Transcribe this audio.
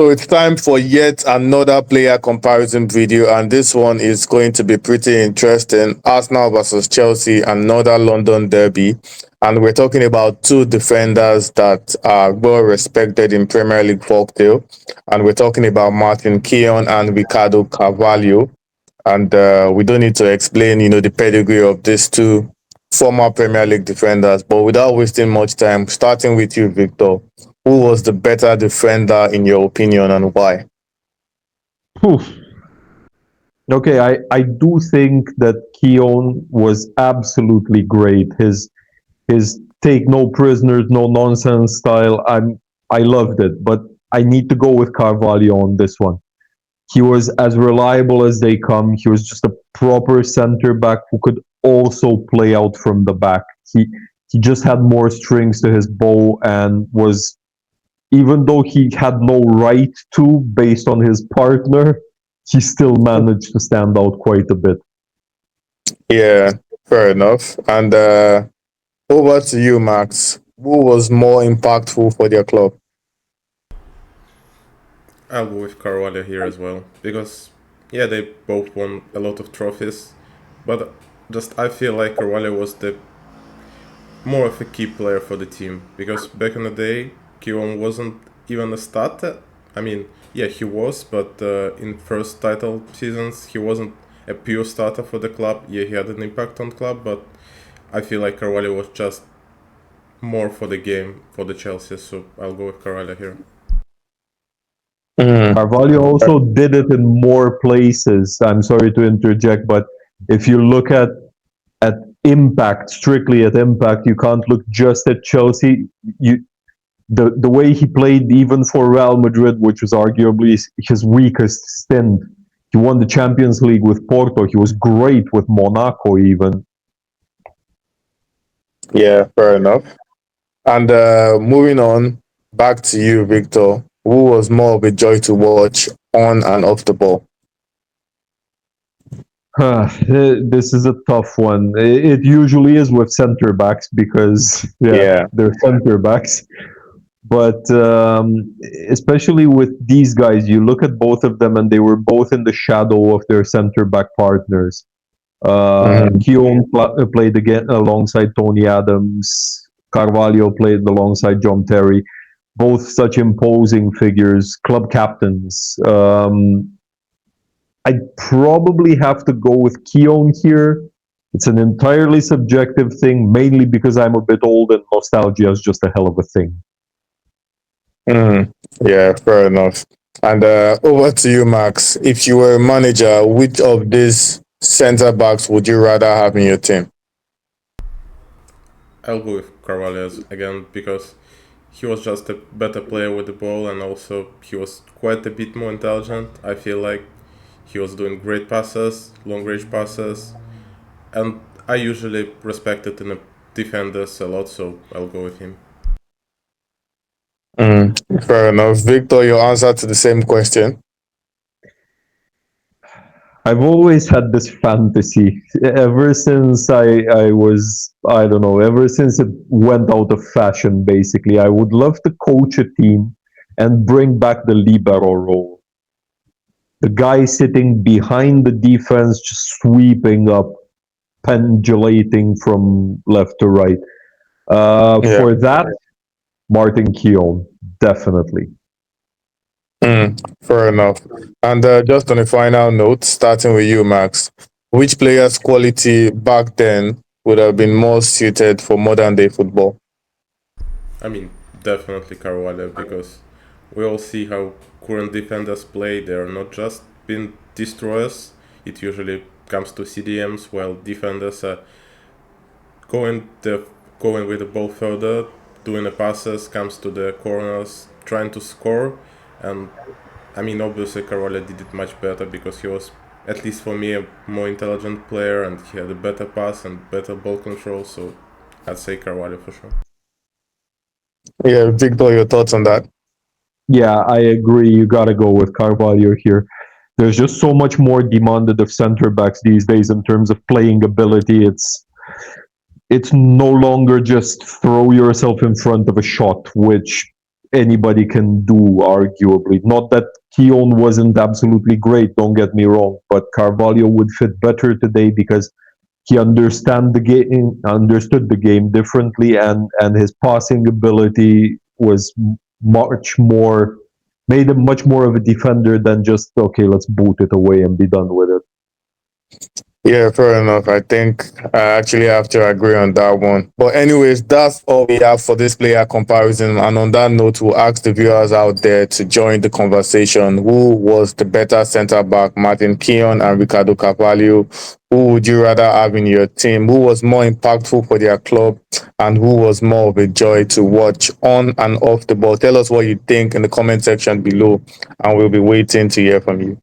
So it's time for yet another player comparison video, and this one is going to be pretty interesting. Arsenal versus Chelsea, another London derby. And we're talking about two defenders that are well respected in Premier League folktale. And we're talking about Martin Keown and Ricardo Carvalho. And we don't need to explain, the pedigree of these two former Premier League defenders. But without wasting much time, starting with you, Victor, who was the better defender in your opinion and why? Oof. Okay, I do think that Keown was absolutely great. His take no prisoners, no nonsense style. I loved it, but I need to go with Carvalho on this one. He was as reliable as they come. He was just a proper center back who could also play out from the back. He just had more strings to his bow and was, even though he had no right to based on his partner, he still managed to stand out quite a bit. Yeah, fair enough. And over to you, Max. Who was more impactful for their club? I'll go with Carvalho here as well because yeah, they both won a lot of trophies, but just I feel like Carvalho was the more of a key player for the team because back in the day, Keown wasn't even a starter. I mean, yeah, he was, but in first title seasons, he wasn't a pure starter for the club. Yeah, he had an impact on the club, but I feel like Carvalho was just more for the game for the Chelsea, so I'll go with Carvalho here. Carvalho also did it in more places. I'm sorry to interject, but if you look at impact, strictly at impact, you can't look just at Chelsea. The way he played even for Real Madrid, which was arguably his weakest stint. He won the Champions League with Porto. He was great with Monaco even. Yeah, fair enough. And moving on, back to you, Victor. Who was more of a joy to watch on and off the ball? This is a tough one. It usually is with center backs because Yeah. they're center backs. But especially with these guys, you look at both of them and they were both in the shadow of their center back partners. Mhm. Keown played again alongside Tony Adams. Carvalho played alongside John Terry. Both such imposing figures, club captains. I'd probably have to go with Keown here. It's an entirely subjective thing, mainly because I'm a bit old and nostalgia is just a hell of a thing. Yeah, fair enough. And over to you, Max. If you were a manager, which of these centre backs would you rather have in your team? I'll go with Carvalho again because he was just a better player with the ball and also he was quite a bit more intelligent. I feel like he was doing great passes, long range passes, and I usually respect it in the defenders a lot, so I'll go with him. Fair enough. Victor, your answer to the same question. I've always had this fantasy ever since I was, I don't know, ever since it went out of fashion, basically. I would love to coach a team and bring back the libero role. The guy sitting behind the defense, just sweeping up, pendulating from left to right. Yeah. For that, Martin Keown, definitely. Fair enough. And just on a final note, starting with you, Max, which player's quality back then would have been more suited for modern day football? I mean, definitely Carvalho because we all see how current defenders play. They're not just being destroyers. It usually comes to CDMs while defenders are going the going with the ball further, doing the passes, comes to the corners, trying to score. And I mean, obviously Carvalho did it much better because he was, at least for me, a more intelligent player and he had a better pass and better ball control. So I'd say Carvalho for sure. Yeah, Victor, your thoughts on that? Yeah, I agree. You got to go with Carvalho here. There's just so much more demanded of center backs these days in terms of playing ability. It's no longer just throw yourself in front of a shot, which anybody can do, arguably. Not that Keown wasn't absolutely great, don't get me wrong, but Carvalho would fit better today because he understood the game differently, and his passing ability was much more made him much more of a defender than just okay, let's boot it away and be done with it. Yeah, fair enough. I think I actually have to agree on that one. But anyways, that's all we have for this player comparison. And on that note, we'll ask the viewers out there to join the conversation. Who was the better centre back, Martin Keown and Ricardo Carvalho? Who would you rather have in your team? Who was more impactful for their club? And who was more of a joy to watch on and off the ball? Tell us what you think in the comment section below, and we'll be waiting to hear from you.